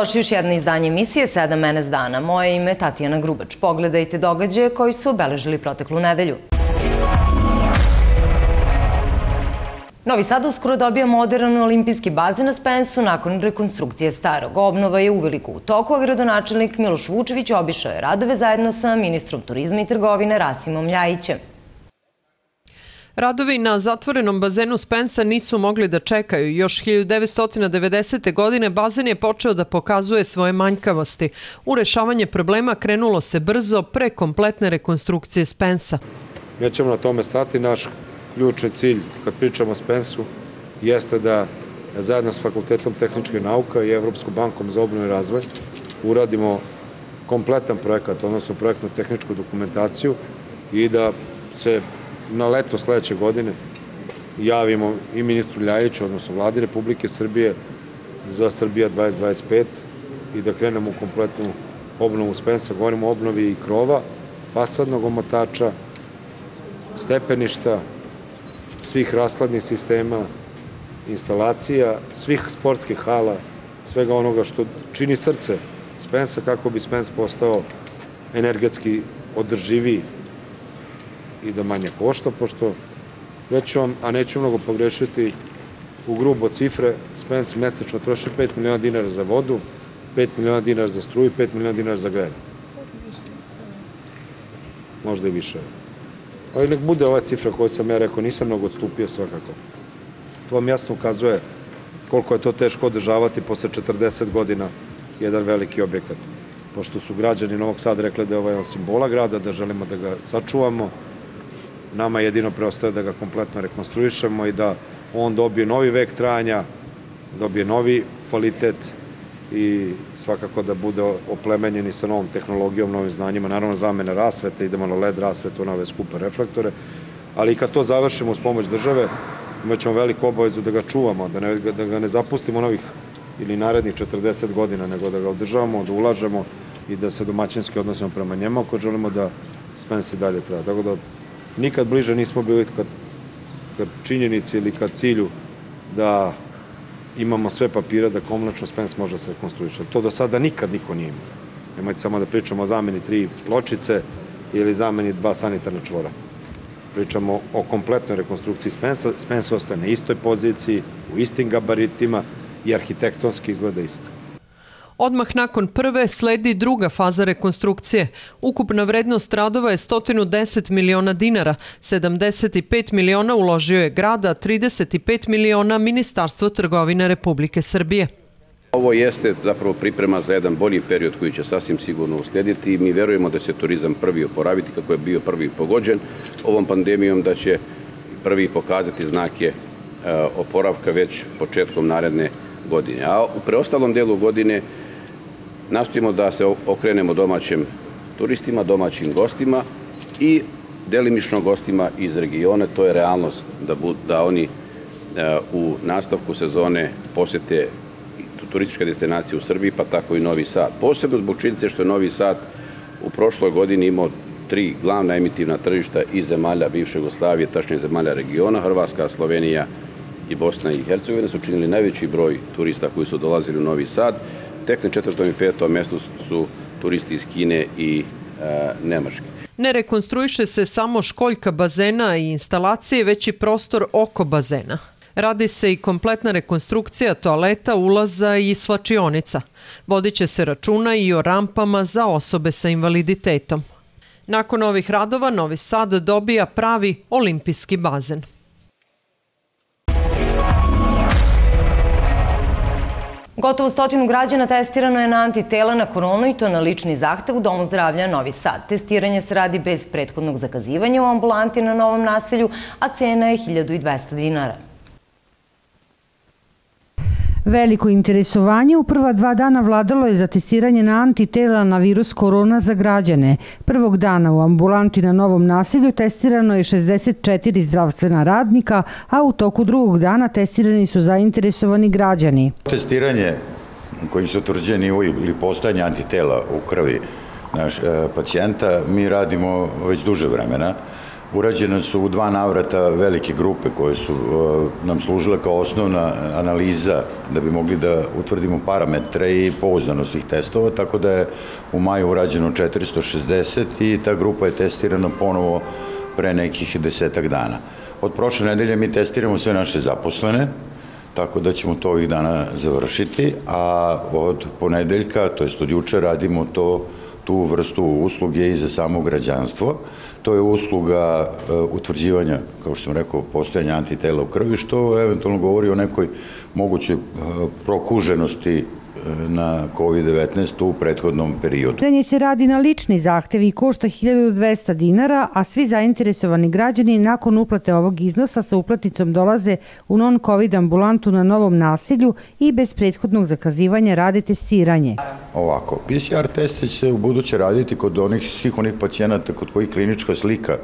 Dobrodošli u još jedno izdanje emisije 7 NS dana. Moje ime je Tatjana Grubač. Pogledajte događaje koji su obeležili proteklu nedelju. Novi Sad uskoro dobija moderan olimpijski bazen na Spensu nakon rekonstrukcije starog. Obnova je uveliko u toku, a gradonačelnik Miloš Vučević obišao je radove zajedno sa ministrom turizma i trgovine Rasimom Ljajićem. Radovi na zatvorenom bazenu Spensa nisu mogli da čekaju. Još 1990. godine bazen je počeo da pokazuje svoje manjkavosti. U rešavanje problema krenulo se brzo pre kompletne rekonstrukcije Spensa. Mi ćemo na tome stati. Naš ključni cilj, kad pričamo o Spensu, jeste da zajedno s Fakultetom tehničkih nauka i Evropskom bankom za obnovu i razvoj uradimo kompletan projekat, odnosno projektno-tehničku dokumentaciju i da se na leto sledeće godine javimo i ministru Ljajiću, odnosno vladi Republike Srbije za Srbija 2025 i da krenemo u kompletnu obnovu Spensa. Govorimo o obnovi i krova, fasadnog omotača, stepeništa, svih rashladnih sistema, instalacija, svih sportskih hala, svega onoga što čini srce Spensa kako bi Spens postao energetski održiviji i da manje košta, pošto već vam, a neću mnogo pogrešiti, u grubo cifre, Spens mesečno troši 5 miliona dinara za vodu, 5 miliona dinara za struju, 5 miliona dinara za grejanje. Možda i više. Ali nek bude ova cifra koju sam ja rekao, nisam mnogo odstupio svakako. To vam jasno ukazuje koliko je to teško održavati posle 40 godina jedan veliki objekat. Pošto su građani Novog Sada rekli da je ovo jedan simbola grada, da želimo da ga sačuvamo, nama jedino preostaje da ga kompletno rekonstruišemo i da on dobije novi vek trajanja, dobije novi kvalitet i svakako da bude oplemenjen i sa novom tehnologijom, novim znanjima, naravno zamena rasvete, idemo na LED rasvetu, na ove skupe reflektore, ali i kad to završimo uz pomoć države, imat ćemo veliku obavezu da ga čuvamo, da ga ne zapustimo novih ili narednih 40 godina, nego da ga održavamo, da ulažemo i da se domaćinski odnosimo prema njemu ako želimo da Spens i dalje treba. Tako da nikad bliže nismo bili ka činjenici ili ka cilju da imamo sve papira da konačno Spens može se rekonstruiše. To do sada nikad niko nije imao. Nemojte samo da pričamo o zameni 3 pločice ili zameni 2 sanitarna čvora. Pričamo o kompletnoj rekonstrukciji Spensa. Spens ostaje na istoj poziciji, u istim gabaritima i arhitektonski izgleda isto. Odmah nakon prve sledi druga faza rekonstrukcije. Ukupna vrednost radova je 110 miliona dinara, 75 miliona uložio je grad, a 35 miliona Ministarstvo trgovine Republike Srbije. Ovo jeste zapravo priprema za jedan bolji period koji će sasvim sigurno uslijediti i mi verujemo da će turizam prvi oporaviti kako je bio prvi pogođen ovom pandemijom, da će prvi pokazati znake oporavka već početkom naredne godine. A u preostalom delu godine nastojimo da se okrenemo domaćim turistima, domaćim gostima i delimično gostima iz regiona. To je realnost da oni u nastavku sezone posete turističke destinacije u Srbiji, pa tako i Novi Sad. Posebno zbog činjenice što je Novi Sad u prošloj godini imao 3 glavna emitivna tržišta iz zemalja bivše Jugoslavije, tačnije zemalja regiona, Hrvatska, Slovenija i Bosna i Hercegovina su činili najveći broj turista koji su dolazili u Novi Sad. Tek na 4. i 5. mjestu su turisti iz Kine i Nemačke. Ne rekonstruiše se samo školjka bazena i instalacije, već i prostor oko bazena. Radi se i kompletna rekonstrukcija toaleta, ulaza i svlačionica. Vodit će se računa i o rampama za osobe sa invaliditetom. Nakon ovih radova Novi Sad dobija pravi olimpijski bazen. Gotovo 100 građana testirano je na antitela na koronu i to na lični zahtev u Domu zdravlja Novi Sad. Testiranje se radi bez prethodnog zakazivanja u ambulanti na Novom naselju, a cena je 1200 dinara. Veliko interesovanje u prva 2 dana vladalo je za testiranje na antitela na virus korona za građane. Prvog dana u ambulanti na Novom naselju testirano je 64 zdravstvena radnika, a u toku drugog dana testirani su zainteresovani građani. Testiranje kojim su utvrđeni ili postojanje antitela u krvi pacijenta mi radimo već duže vremena. Urađene su u 2 navrata velike grupe koje su nam služile kao osnovna analiza da bi mogli da utvrdimo parametre i pouzdanost svih testova, tako da je u maju urađeno 460 i ta grupa je testirana ponovo pre nekih 10 dana. Od prošle nedelje mi testiramo sve naše zaposlene, tako da ćemo to ovih dana završiti, a od ponedeljka, to jest od juče, radimo tu vrstu usluge i za samo građanstvo. To je usluga utvrđivanja, kao što sam rekao, postojanja antitela u krvi, što eventualno govori o nekoj mogućoj prokuženosti na COVID-19 u prethodnom periodu. Testiranje se radi na lični zahtev i košta 1200 dinara, a svi zainteresovani građani nakon uplate ovog iznosa sa uplatnicom dolaze u non-COVID ambulantu na Novom naselju i bez prethodnog zakazivanja rade testiranje. Ovako, PCR teste će u buduće raditi kod svih onih pacijenata kod kojih klinička slika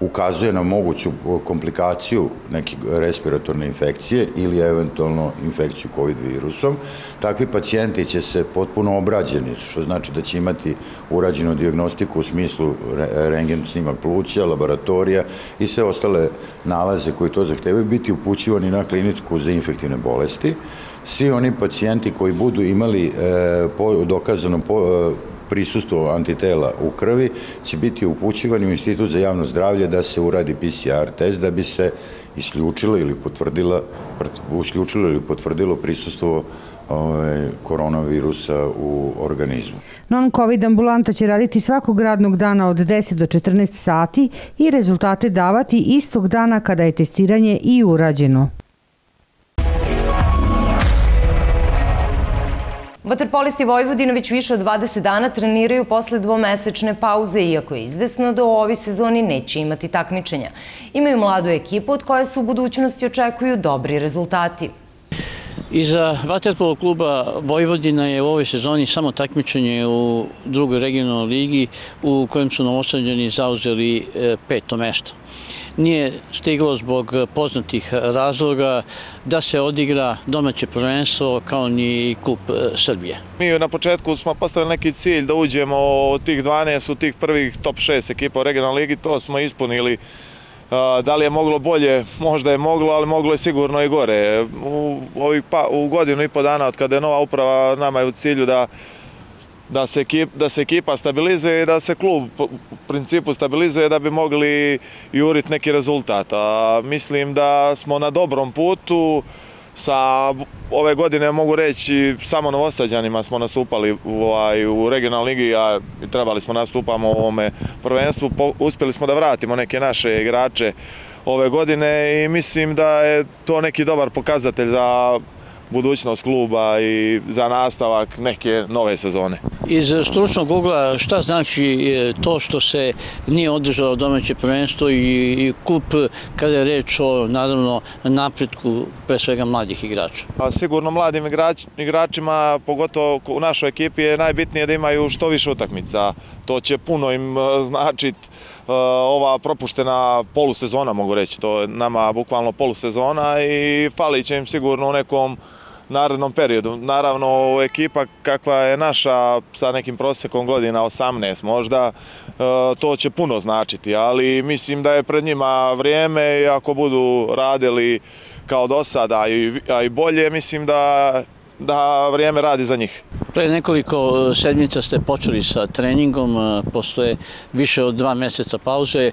ukazuje na moguću komplikaciju neke respiratorne infekcije ili eventualno infekciju COVID virusom. Takvi pacijenti će se potpuno obrađeni, što znači da će imati urađenu dijagnostiku u smislu rentgen snimak pluća, laboratorija i sve ostale nalaze koji to zahtevaju, biti upućivani na kliniku za infektivne bolesti. Svi oni pacijenti koji budu imali dokazano prisustvo antitela u krvi će biti upućivani u Institut za javno zdravlje da se uradi PCR test da bi se isključilo ili potvrdilo prisustvo koronavirusa u organizmu. Non-COVID ambulanta će raditi svakog radnog dana od 10 do 14 sati i rezultate davati istog dana kada je testiranje i urađeno. Vaterpolisti Vojvodine već više od 20 dana treniraju posle dvomesečne pauze, iako je izvesno da u ovoj sezoni neće imati takmičenja. Imaju mladu ekipu od koje se u budućnosti očekuju dobri rezultati. Iza vaterpolo kluba Vojvodina je u ovoj sezoni samo takmičenje u drugoj regionalnoj ligi u kojem su Novosađani zauzeli 5. mesto. Nije stiglo zbog poznatih razloga da se odigra domaće prvenstvo kao ni Kup Srbije. Mi na početku smo postavili neki cilj da uđemo od tih 12 u tih prvih top 6 ekipa u regionalnoj ligi, to smo ispunili. Da li je moglo bolje? Možda je moglo, ali moglo je sigurno i gore. U godinu i po dana od kada je nova uprava, nama je u cilju da se ekipa stabilizuje i da se klub u principu stabilizuje da bi mogli juriti neki rezultat. Mislim da smo na dobrom putu. Ove godine mogu reći samo Novosađanima smo nastupali u regionalnoj ligi, a trebali smo nastupamo u ovome prvenstvu. Uspjeli smo da vratimo neke naše igrače ove godine i mislim da je to neki dobar pokazatelj za budućnost kluba i za nastavak neke nove sezone. Iz stručnog ugla šta znači to što se nije održalo domaće prvenstvo i kup kada je reč o naravno napretku pre svega mladih igrača? Sigurno mladim igračima, pogotovo u našoj ekipi, je najbitnije da imaju što više utakmica. To će puno im značiti ova propuštena polusezona, mogu reći. To je nama bukvalno polusezona i fali će im sigurno u nekom narednom periodu. Naravno, ekipa kakva je naša sa nekim prosjekom godina, 18 možda, to će puno značiti, ali mislim da je pred njima vrijeme i ako budu radili kao do sada, a i bolje, mislim da vrijeme radi za njih. Pre nekoliko sedmica ste počeli sa treningom, postoje više od 2 mjeseca pauze.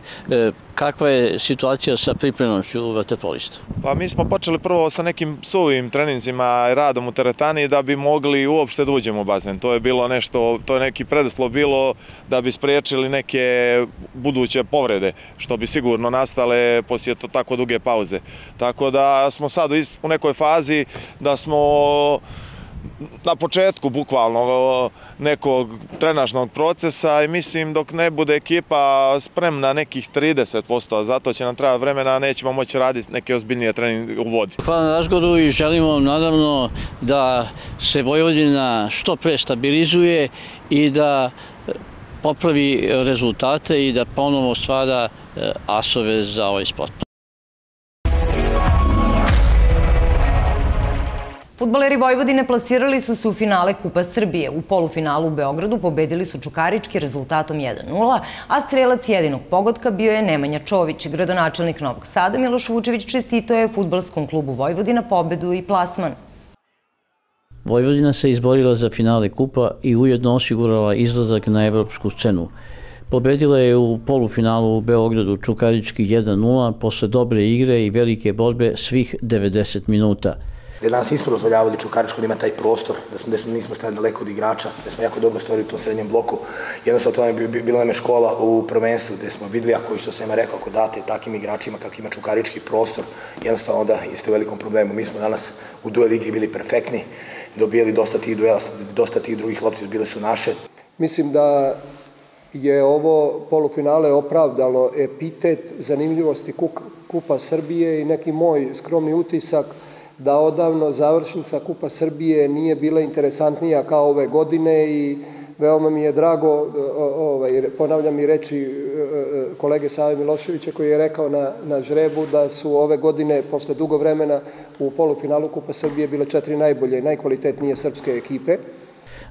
Kakva je situacija sa pripremnošću vaterpolista? Pa mi smo počeli prvo sa nekim suvim treninzima i radom u teretani da bi mogli uopšte da uđemo u bazen. To je bilo nešto, to je neki preduslov bilo da bi spriječili neke buduće povrede, što bi sigurno nastale poslije tako duge pauze. Tako da smo sad u nekoj fazi da smo na početku bukvalno nekog trenažnog procesa i mislim dok ne bude ekipa spremna nekih 30%, zato će nam trebati vremena, nećemo moći raditi neke ozbiljnije treninge u vodi. Hvala na razgovoru i želimo naravno da se Vojvodina što pre stabilizuje i da popravi rezultate i da ponovo stvara asove za ovaj sport. Fudbaleri Vojvodine plasirali su se u finale Kupa Srbije. U polufinalu u Beogradu pobedili su Čukarički rezultatom 1:0, a strelac jedinog pogotka bio je Nemanja Čović. Gradonačelnik Novog Sada Miloš Vučević čestitao je Fudbalskom klubu Vojvodina pobedu i plasman. Vojvodina se izborila za finale Kupa i ujedno osigurala izlazak na evropsku scenu. Pobedila je u polufinalu u Beogradu Čukarički 1:0 posle dobre igre i velike borbe svih 90 minuta. Da danas nismo dozvoljavali Čukaričku da ima taj prostor, da nismo stali daleko od igrača, da smo jako dobro stojili u tom srednjem bloku. Jednostavno to je bila nam je škola u prvenstvu gde smo videli, ako što sam rekao, ako date takim igračima kako ima Čukarički prostor, jednostavno onda jeste u velikom problemu. Mi smo danas u duel igri bili perfektni, dobijali dosta tih duela, dosta tih drugih lopti bile su naše. Mislim da je ovo polufinale opravdalo epitet zanimljivosti Kupa Srbije i neki moj skromni utisak da odavno završnica Kupa Srbije nije bila interesantnija kao ove godine i veoma mi je drago, ponavljam i reči kolege Save Miloševića koji je rekao na žrebu da su ove godine posle dugo vremena u polufinalu Kupa Srbije bile 4 najbolje, najkvalitetnije srpske ekipe.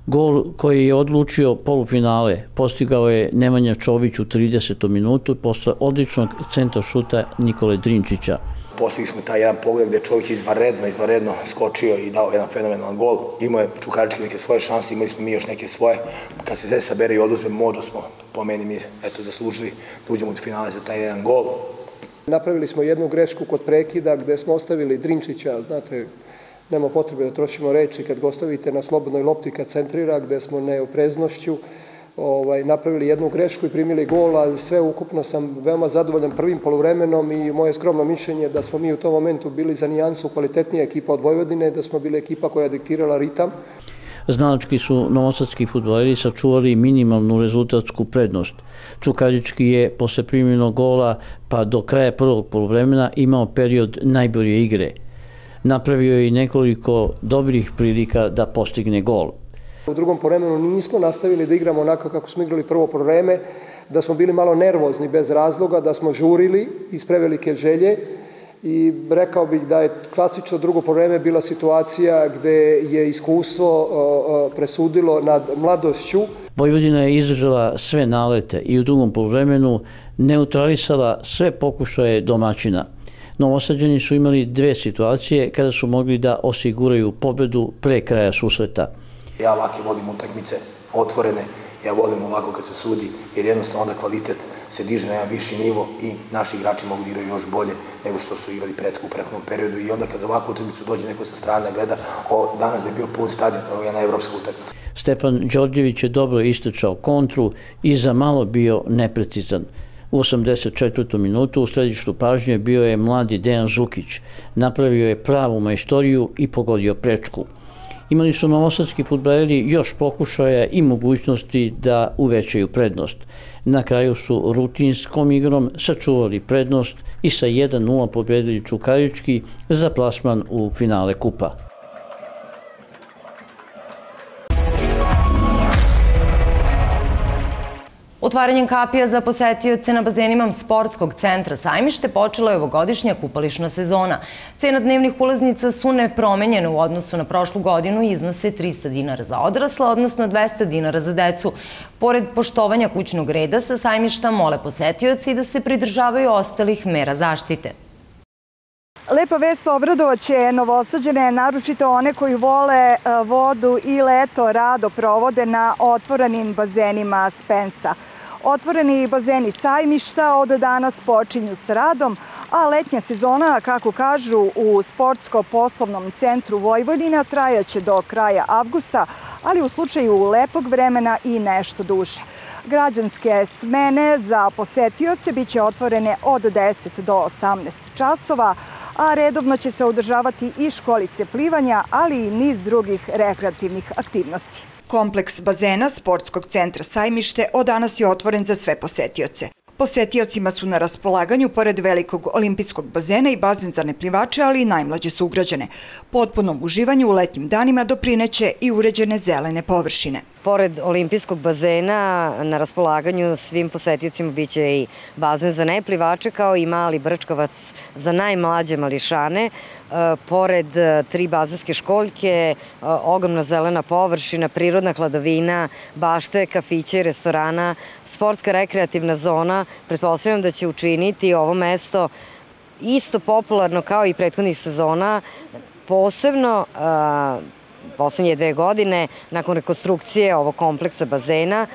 Gol koji je odlučio polufinale postigao je Nemanja Čović u 30. minutu posle odličnog centra šuta Nikole Drinčića. Postigli smo taj jedan pogled gde je Čović izvanredno skočio i dao jedan fenomenalan gol. Imao je Čukarički neke svoje šanse, imali smo mi još neke svoje. Kad se sve sabere i oduzme, možda smo, po meni, mi zaslužili da uđemo u finale za taj jedan gol. Napravili smo jednu grešku kod prekida gde smo ostavili Drinčića, znate, nema potrebe da trošimo reči kad ga ostavite na slobodnoj lopti kad centrira, gde smo neopreznošću napravili jednu grešku i primili gol, a sve ukupno sam veoma zadovoljan prvim poluvremenom i moje skromno mišljenje da smo mi u tom momentu bili za nijansu kvalitetnija ekipa od Vojvodine, da smo bili ekipa koja je diktirala ritam. Znalački su novosadski fudbaleri sačuvali minimalnu rezultatsku prednost. Čukarički je posle primljenog gola pa do kraja prvog poluvremena imao period najbolje igre. Napravio je i nekoliko dobrih prilika da postigne gol. U drugom poluvremenu nismo nastavili da igramo onako kako smo igrali prvo poluvreme, da smo bili malo nervozni bez razloga, da smo žurili iz prevelike želje i rekao bih da je klasično drugo poluvreme bila situacija gde je iskustvo presudilo nad mladošću. Vojvodina je izdržala sve nalete i u drugom poluvremenu neutralisala sve pokušaje domaćina. Novosađani su imali dve situacije kada su mogli da osiguraju pobedu pre kraja susreta. Ja ovako volim utakmice otvorene, ja volim ovako kad se sudi, jer jednostavno onda kvalitet se diže na jedan viši nivo i naši igrači mogu da igraju još bolje nego što su igrali u prethodnom periodu i onda kad ovako utakmicu dođe neko sa strane gleda, danas da je bio pun stadion, ovo je jedna evropska utakmica. Stefan Đorđević je dobro istrčao kontru i za malo bio neprecizan. U 84. minutu u središtu pažnje bio je mladi Dejan Žukić. Napravio je pravu majstoriju i pogodio prečku. Imali su novosadski fudbaleri još pokušaja i mogućnosti da uvećaju prednost. Na kraju su rutinskom igrom sačuvali prednost i sa 1:0 pobedili Čukarički za plasman u finale Kupa. Otvaranjem kapija za posetioce na bazenima Sportskog centra Sajmište počela je ovogodišnja kupališna sezona. Cena dnevnih ulaznica su nepromenjene u odnosu na prošlu godinu i iznose 300 dinara za odrasla, odnosno 200 dinara za decu. Pored poštovanja kućnog reda sa Sajmišta mole posetioci da se pridržavaju ostalih mera zaštite. Lepa vest obradovaće Novosađane, naročito one koji vole vodu i leto rado provode na otvorenim bazenima Spensa. Otvoreni bazeni Sajmišta od danas počinju s radom, a letnja sezona, kako kažu u Sportsko-poslovnom centru Vojvodina, trajaće do kraja avgusta, ali u slučaju lepog vremena i nešto duže. Građanske smene za posetioce biće otvorene od 10 do 18 časova, a redovno će se održavati i školice plivanja, ali i niz drugih rekreativnih aktivnosti. Kompleks bazena Sportskog centra Sajmište od danas je otvoren za sve posetioce. Posetiocima su na raspolaganju, pored velikog olimpijskog bazena, i bazen za neplivače, ali i najmlađe sugrađane. Potpunom uživanju u letnjim danima doprineće i uređene zelene površine. Pored olimpijskog bazena na raspolaganju svim posetiocima biće i bazen za neplivače, kao i mali brčkavac za najmlađe mališane. pored 3 bazenske školjke, ogromna zelena površina, prirodna hladovina, bašte, kafića i restorana, sportska rekreativna zona. Pretpostavljam da će učiniti ovo mesto isto popularno kao i prethodnih sezona, posebno poslednje 2 godine, nakon rekonstrukcije ovog kompleksa bazena,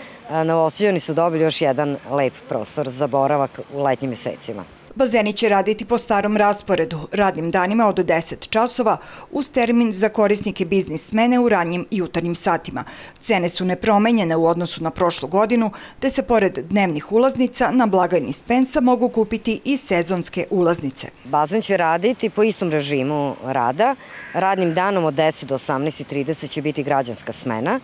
Novosađani su dobili još jedan lep prostor za boravak u letnjim mesecima. Bazeni će raditi po starom rasporedu, radnim danima od 10 časova, uz termin za korisnike biznis smene u ranjim jutarnjim satima. Cene su nepromenjene u odnosu na prošlu godinu, te se pored dnevnih ulaznica na blagajni Spensa mogu kupiti i sezonske ulaznice. Bazen će raditi po istom režimu rada. Radnim danom od 10 do 18:30 će biti građanska smena.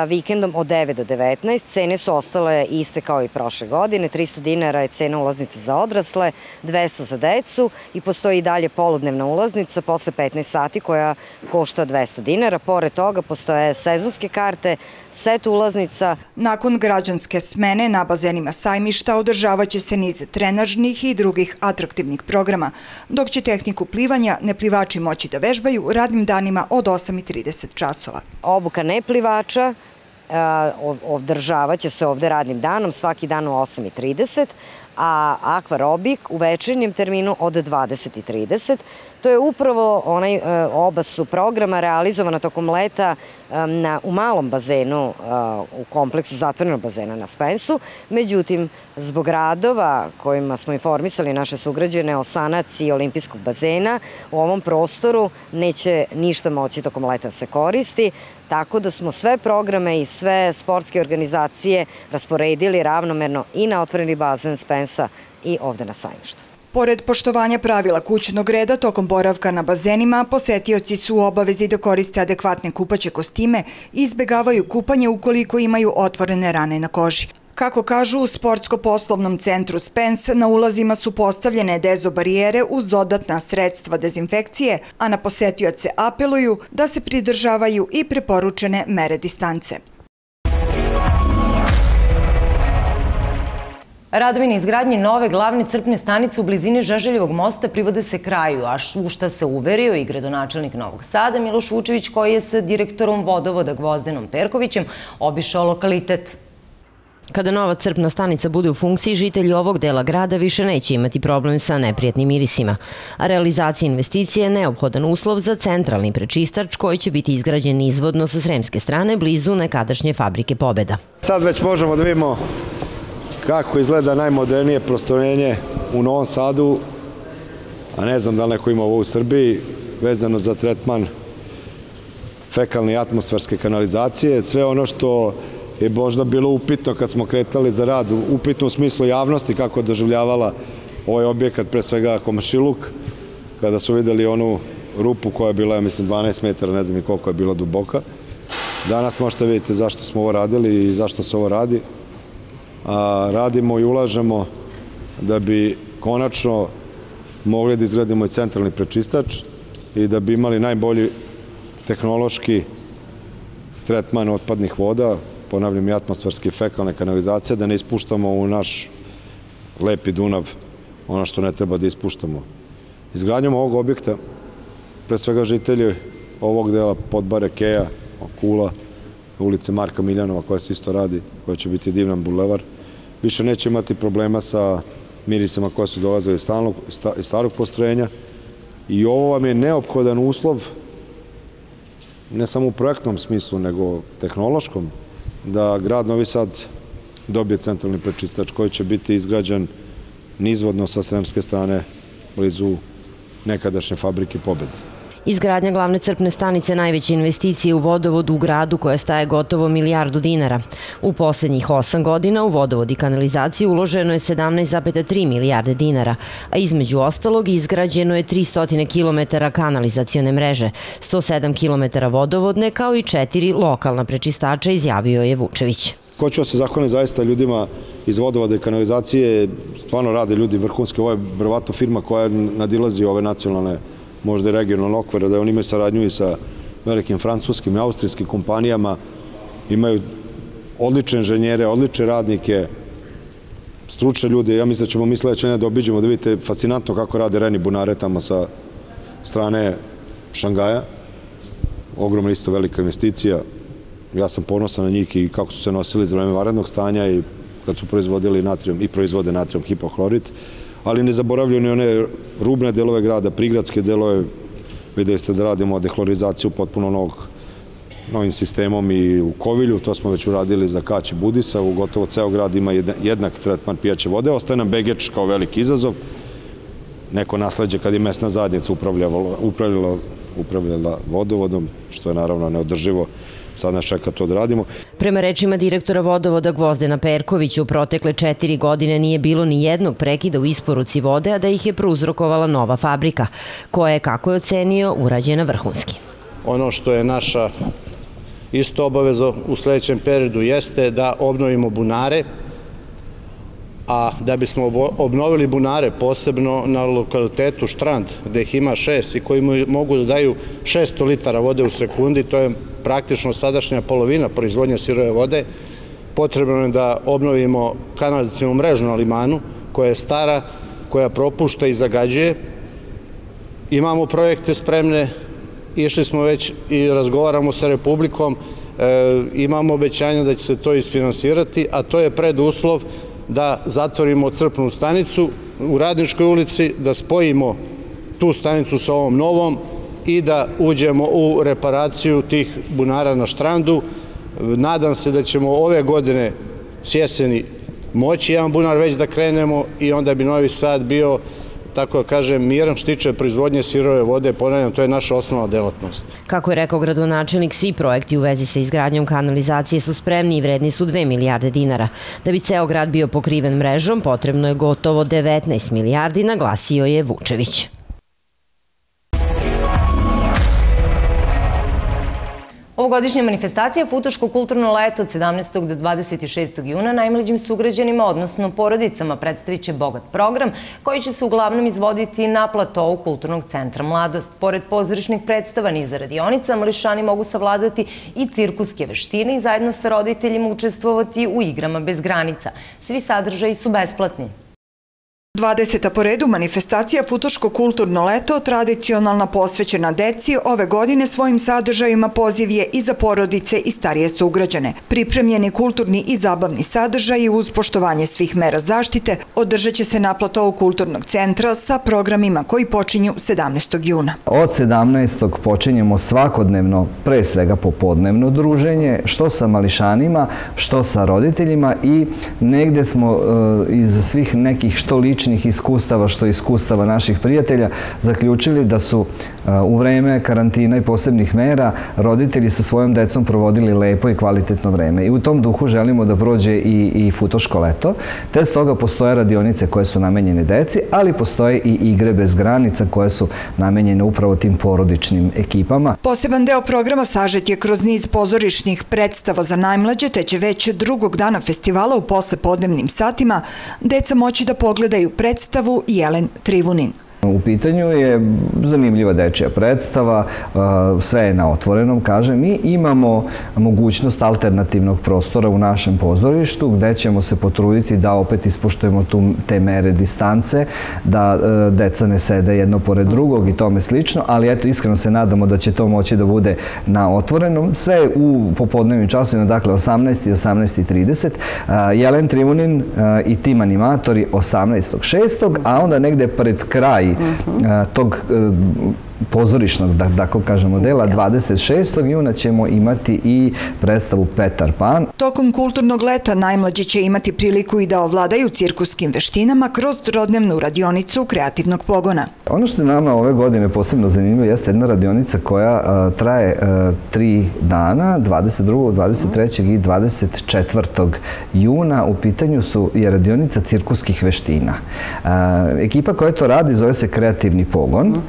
Vikendom od 9 do 19. Cene su ostale iste kao i prošle godine. 300 dinara je cena ulaznice za odrasle, 200 za decu i postoji i dalje poludnevna ulaznica posle 15 sati koja košta 200 dinara. Pored toga postoje sezonske karte, set ulaznica. Nakon građanske smene na bazenima Sajmišta održavaće se niz trenažnih i drugih atraktivnih programa, dok će tehniku plivanja neplivači moći da vežbaju radnim danima od 8:30 časova. Obuka neplivača održavaće se ovde radnim danom, svaki dan u 8:30, a akvarobik u večernjem terminu od 20:30. To je upravo oba su programa realizovana tokom leta u malom bazenu, u kompleksu zatvorenog bazena na Spensu. Međutim, zbog radova kojima smo informisali naše sugrađane o sanaciji olimpijskog bazena, u ovom prostoru neće ništa moći tokom leta se koristi, tako da smo sve programe i sve sportske organizacije rasporedili ravnomerno i na otvoreni bazen Spensa i ovde na Sajmištu. Pored poštovanja pravila kućnog reda tokom boravka na bazenima, posetioci su u obavezi da koriste adekvatne kupaće kostime i izbegavaju kupanje ukoliko imaju otvorene rane na koži. Kako kažu u sportsko-poslovnom centru Spens, na ulazima su postavljene dezobarijere uz dodatna sredstva dezinfekcije, a na posetioce apeluju da se pridržavaju i preporučene mere distance. Radovi na izgradnji nove glavne crpne stanice u blizini Žeželjevog mosta privode se kraju, a u šta se uverio i gradonačelnik Novog Sada Miloš Vučević, koji je sa direktorom vodovoda Gvozdenom Perkovićem obišao lokalitet. Kada nova crpna stanica bude u funkciji, žitelji ovog dela grada više neće imati problem sa neprijatnim mirisima. A realizacija investicije je neophodan uslov za centralni prečistač koji će biti izgrađen izvodno sa sremske strane blizu nekadašnje fabrike Pobeda. Sad već možemo da vidimo kako izgleda najmodernije prostorjenje u Novom Sadu, a ne znam da li neko ima ovo u Srbiji, vezano za tretman fekalne i atmosferske kanalizacije. Sve ono što je možda bilo upitno kad smo kretali za rad, upitno u smislu javnosti kako je doživljavala ovaj objekat, pre svega komšiluk, kada su videli onu rupu koja je bila, ja mislim, 12 metara, ne znam i koliko je bila duboka. Danas možete vidjeti zašto smo ovo radili i zašto se ovo radi. Radimo i ulažemo da bi konačno mogli da izgradimo i centralni prečistač i da bi imali najbolji tehnološki tretman otpadnih voda, ponavljam i atmosferske i fekalne kanalizacije, da ne ispuštamo u naš lepi Dunav ono što ne treba da ispuštamo. Izgradnjom ovog objekta, pre svega žitelji ovog dela Podbare, Keja, Kula, ulice Marka Miljanova koja se isto radi, koja će biti divan bulevar, više neće imati problema sa mirisama koja su dolazili iz starog postrojenja i ovo vam je neophodan uslov, ne samo u projektnom smislu, nego tehnološkom, da grad Novi Sad dobije centralni prečistač koji će biti izgrađen nizvodno sa sremske strane blizu nekadašnje fabrike Pobeda. Izgradnja glavne crpne stanice najveće investicije u vodovod u gradu koja staje gotovo milijardu dinara. U poslednjih 8 godina u vodovod i kanalizaciju uloženo je 17,3 milijarde dinara, a između ostalog izgrađeno je 300 km kanalizacione mreže, 107 km vodovodne kao i 4 lokalna prečistača, izjavio je Vučević. Hoću da se zahvalim zaista ljudima iz vodovoda i kanalizacije, stvarno rade ljudi vrhunski, ovo je verovatno firma koja nadilazi ove nacionalne, možda i regionalne okvire, da oni imaju saradnju i sa velikim francuskim i austrijskim kompanijama, imaju odlične inženjere, odlične radnike, stručne ljude. Ja mislim da ćemo sledeće nedelje da obiđemo, da vidite fascinantno kako rade Reni bunare tamo sa strane Šangaja. Ogromna isto velika investicija. Ja sam ponosan na njih i kako su se nosili za vreme vanrednog stanja i kad su proizvodili natrijum i proizvode natrijum hipohlorid, ali ne zaboravljaju ni one rubne delove grada, prigradske delove. Videli ste da radimo dehlorizaciju potpuno novim sistemom i u Kovilju, to smo već uradili za Kać i Budisa, u gotovo ceo grad ima jednak tretman pijaće vode. Ostaje nam Begeč kao veliki izazov, neko nasleđe kad je mesna zajednica upravljala vodovodom, što je naravno neodrživo. Sad nas čeka to da radimo. Prema rečima direktora vodovoda Gvozdena Perkovića, u protekle 4 godine nije bilo ni jednog prekida u isporuci vode, a da ih je prouzrokovala nova fabrika, koja je, kako je ocenio, urađena vrhunski. Ono što je naša isto obaveza u sledećem periodu jeste da obnovimo bunare, a da bismo obnovili bunare, posebno na lokalitetu Štrand, gde ih ima 6 i koji mogu da daju 600 litara vode u sekundi, to je praktično sadašnja polovina proizvodnje sirove vode, potrebno je da obnovimo kanalizacionu mrežu na Limanu, koja je stara, koja propušta i zagađuje. Imamo projekte spremne, išli smo već i razgovaramo sa Republikom, imamo obećanja da će se to isfinansirati, a to je preduslov da zatvorimo crpnu stanicu u Radničkoj ulici, da spojimo tu stanicu sa ovom novom i da uđemo u reparaciju tih bunara na Štrandu. Nadam se da ćemo ove godine s jeseni moći jedan bunar već da krenemo i onda bi Novi Sad bio, tako da kažem, miran što tiče proizvodnje sirove vode. Ponavljam, to je naša osnovna delatnost. Kako je rekao gradonačelnik, svi projekti u vezi sa izgradnjom kanalizacije su spremni i vredni su 2 milijarde dinara. Da bi ceo grad bio pokriven mrežom, potrebno je gotovo 19 milijardi, naglasio je Vučević. Ovogodišnja manifestacija Futoško kulturno leto od 17. do 26. juna najmlađim sugrađanima, odnosno porodicama, predstavit će bogat program koji će se uglavnom izvoditi na platovu Kulturnog centra Mladost. Pored pozorišnih predstava, niza radionica, mališani mogu savladati i cirkuske veštine i zajedno sa roditeljima učestvovati u igrama bez granica. Svi sadržaji su besplatni. 20. po redu manifestacija Futoško kulturno leto, tradicionalna posvećena deci, ove godine svojim sadržajima poziv je i za porodice i starije sugrađane. Pripremljeni kulturni i zabavni sadržaji uz poštovanje svih mera zaštite održat će se na platovu Kulturnog centra sa programima koji počinju 17. juna. Od 17. počinjemo svakodnevno, pre svega popodnevno druženje, što sa mališanima, što sa roditeljima i negde smo iz svih nekih što ličnih iskustava, što iskustava naših prijatelja, zaključili da su u vreme karantina i posebnih mera roditelji sa svojom decom provodili lepo i kvalitetno vreme. I u tom duhu želimo da prođe i Futoško leto, te stoga postoje radionice koje su namenjene deci, ali postoje i igre bez granica koje su namenjene upravo tim porodičnim ekipama. Poseban deo programa sažet je kroz niz pozorišnih predstava za najmlađe, te će već drugog dana festivala u poslepodnevnim satima deca moći da pogledaju predstavu Jelen Trivunin. U pitanju je zanimljiva dečija predstava, sve je na otvorenom, kažem, i imamo mogućnost alternativnog prostora u našem pozorištu gde ćemo se potruditi da opet ispoštujemo te mere distance, da deca ne sede jedno pored drugog i tome slično, ali eto, iskreno se nadamo da će to moći da bude na otvorenom. Sve u popodnevnim časovima, dakle 18 i 18:30, Jelen Trivunin i tim animatori 18.6. a onda negde pred kraj tog pozorišnog, da tako kažemo, dela, 26. juna ćemo imati i predstavu Petar Pan. Tokom kulturnog leta najmlađi će imati priliku i da ovladaju cirkuskim veštinama kroz trodnevnu radionicu kreativnog pogona. Ono što je nama ove godine posebno zanimljivo jeste jedna radionica koja traje 3 dana, 22., 23. i 24. juna. U pitanju je radionica cirkuskih veština. Ekipa koja to radi zove se Kreativni pogon.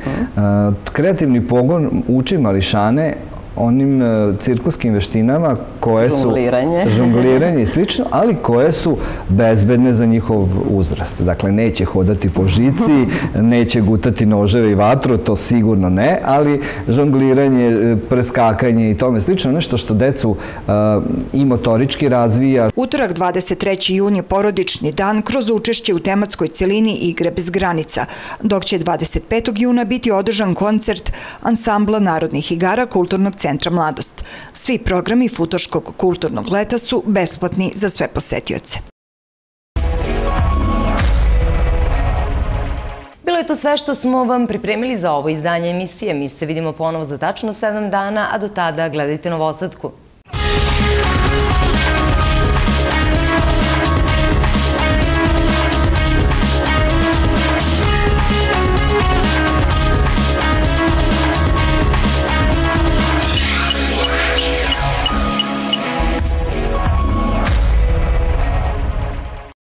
Kreativni pogon uči mališane onim cirkuskim veštinama koje su žongliranje i slično, ali koje su bezbedne za njihov uzrast. Dakle, neće hodati po žici, neće gutati noževe i vatru, to sigurno ne, ali žongliranje, preskakanje i tome slično, nešto što decu i motorički razvija. Utorak 23. jun je porodični dan kroz učešće u tematskoj celini Igre bez granica, dok će 25. juna biti održan koncert ansambla narodnih igara Kulturnog centra Mladost. Svi programi Futoškog kulturnog leta su besplatni za sve posetioce. Bilo je to sve što smo vam pripremili za ovo izdanje emisije. Mi se vidimo ponovo za tačno 7 dana, a do tada gledajte Novosadsku.